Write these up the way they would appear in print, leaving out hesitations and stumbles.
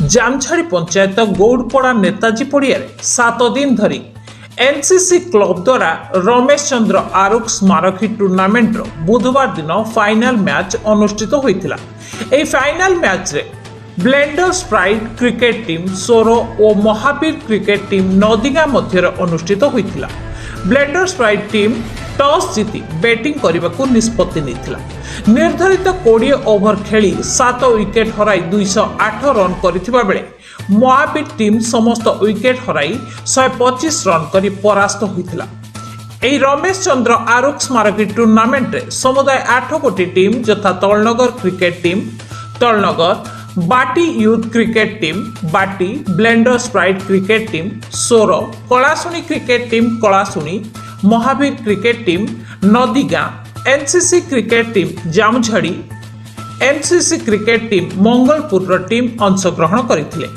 जामझाड़ी पंचायत गौड़पड़ा नेताजी पड़िया 7 दिन धरी एनसीसी क्लब द्वारा रमेश चंद्र आरुख स्मारकी टूर्नामेंट बुधवार दिन फाइनल मैच अनुष्ठित होता। यह फाइनल मैच रे ब्लेंडर स्प्राइट क्रिकेट टीम सोरो और महावीर क्रिकेट टीम नदीगा मध्य अनुष्ठित होता। ब्लेंडर स्प्राइट टीम टॉस जीति बैटिंग करने को निष्पत्ति नहीं। निर्धारित 20 ओवर खेली 7 विकेट हराई 208 रन करथिबा बेले महावीर टीम समस्त विकेट हराई 125 रन करी परास्त होइथिला। एही रमेश चंद्र आरुख स्मारकी टूर्नामेंट रे समुदाय 8 गोटी टीम यथा Talnagar cricket team Talnagar, Bati youth cricket team Bati, blender sprite cricket team Soro, Kalasuni cricket team Kalasuni, Mahavir cricket team Nadigaon, NCC cricket team Jamjhadi, NCC cricket team Mangalpur team अंशग्रहण करथिले।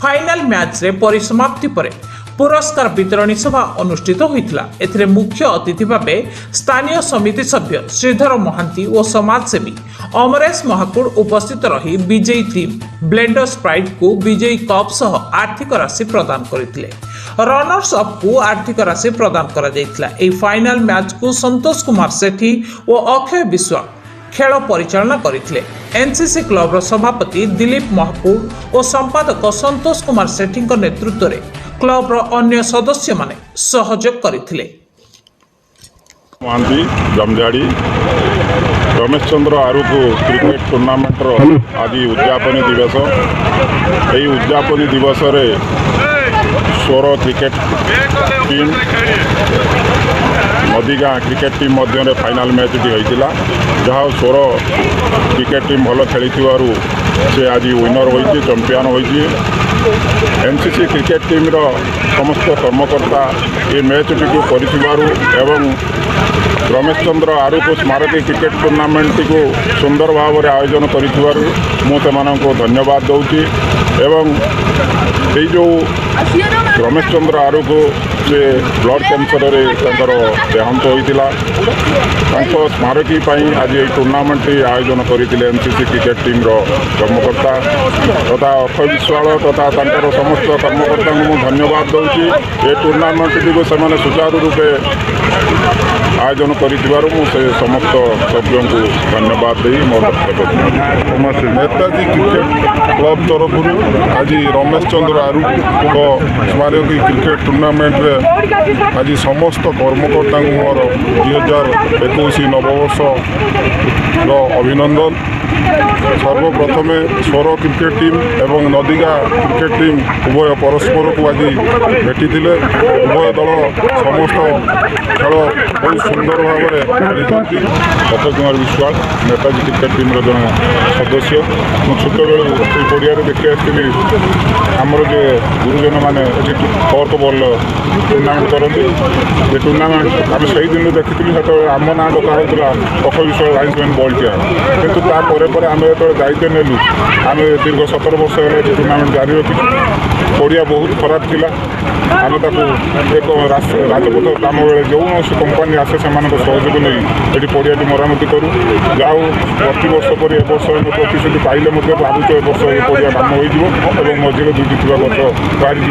फाइनल मैच रे परिसमाप्ति परे पुरस्कार वितरणी सभा अनुष्ठित होइथिला। एथिरे मुख्य अतिथि भाबे स्थानीय समिति सभ्य श्रीधर महांती और समाजसेवी अमरेश महाकुड़ उपस्थित रही विजयी टीम ब्लेंडर स्प्राइट को विजयी कप सह आर्थिक राशि प्रदान करथिले। रनर्स अप को आर्थिक राशि प्रदान करा जायतिला। एही फाइनल मैच को संतोष कुमार सेठी और अक्षय विश्वा खेल परिचालना करथिले। एनसीसी क्लब सभापति दिलीप महाकुड़ और संपादक संतोष कुमार सेठी नेतृत्व में क्लब अन्य सदस्य माने सहयोग करथिले। महांती जामझाड़ी रमेश चंद्र आरुख क्रिकेट टूर्नामेंट आज उद्यापन दिवस। यही उद्यापन दिवस रे 16 क्रिकेट टीम नदीगां क्रिकेट टीम मध्य फाइनल मैच होता। जहाँ 16 क्रिकेट टीम भल खेली से आज विनर होती चैंपियन होती। एनसीसी क्रिकेट टीम रो समस्त कर्मकर्ता ये मैच टी एवं रमेश चंद्र आरुख स्मारकी क्रिकेट टूर्नामेंट को सुंदर भाव में आयोजन कर धन्यवाद दूची। एवं ये जो रमेश चंद्र आरुख से ब्लड कैंसर देहांत होता स्मारकी आज ये टूर्नामेंट आयोजन करते एनसीसी क्रिकेट टीम रो कर्मकर्ता तथा अक्षय विश्वाल तथा समस्त कर्मकर्ता को धन्यवाद दूची। ये टूर्नामेंट टी से सुचारू रूपे आयोजन कर समस्त सभ्यों को धन्यवाद दे मोर नेताजी क्रिकेट क्लब तरफ आज रमेश चंद्र आरुख स्मारकी क्रिकेट टूर्नामेंट रे आज समस्त कर्मकर्ता मोर 2021 नववर्ष अभिनंदन। सर्वप्रथमे सोरो क्रिकेट टीम एवं नदीगा क्रिकेट टीम उभय परस्पर को आज भेटी उभय दल समस्त खेल बहुत सुंदर भाव में खेली। अक्षय कुमार विश्वाल नेताजी क्रिकेट टीम जन सदस्य मुझे छोट बेलू पड़िया देखी आसती आमर जो गुरुजन मैंने कॉर्क बॉल टूर्नामेंट करती। ये टूर्नामेंट आम से दिन देखी जो आम ना डका होता अक्षय विश्वाल लाइन्समैन बॉल टिया कितु आम जो दायित्व नेलु आम दीर्घ 17 वर्ष टूर्नामेंट जारी रखी। पड़िया बहुत खराब थिला आम एक राजपथ काम बेले जो कंपानी आसे से सहयोग नहीं ये पड़िया मरामती करूँ जाऊ प्रति वर्ष पर वर्ष प्रतिश्रुति पाइले भावुच वर्ष पड़िया काम हो मझे दुईटी थी गच बाहरी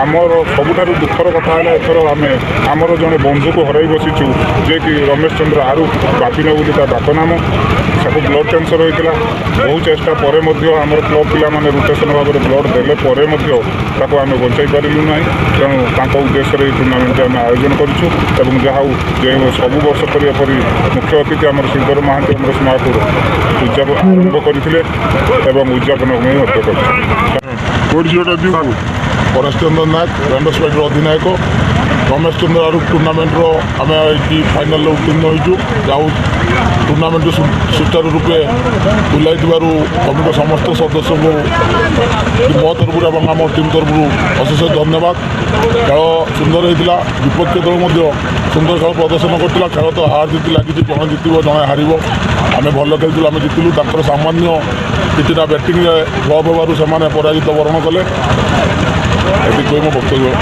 आमर सबुठ दुखर कथा है एथर आम आमर जड़े बंधु को हर बसीचु जे कि रमेश चंद्र आरुख बापिन बोली डाक नाम सब ब्लड कैंसर होता। बहु चेष्टा पर आमर क्लब पिला रोटेशन भाव में ब्लड देले आम बचाई पारूँ ना। तेणु उद्देश्य टूर्नामेंट आम आयोजन करूँ जहाँ सब वर्ष पर मुख्य अतिथि आम श्रीधर महांती अमरेश महाकुड़ उद्यापन आरंभ करते उद्यापन कर परेश चंद्र नायक blender Sprite अधिनायक Ramesh Chandra Arukh tournament आम ये फाइनाल उत्तीर्ण होइचु। जाऊ टूर्नामेंट सुचारू रूपे बुलाई कमिटी समस्त सदस्य को मो तरफ और आम टीम तरफ अशेष धन्यवाद। खेल सुंदर होता विपक्ष दल सुंदर खेल प्रदर्शन करता। खेल तो हार जीत लगी जड़े जितब जड़े हार आम भल खेलु आम जितलु सामान्य किसी बैटिंग फ्लप होवर से पराजित वरण कले। ये मो वक्तव्य।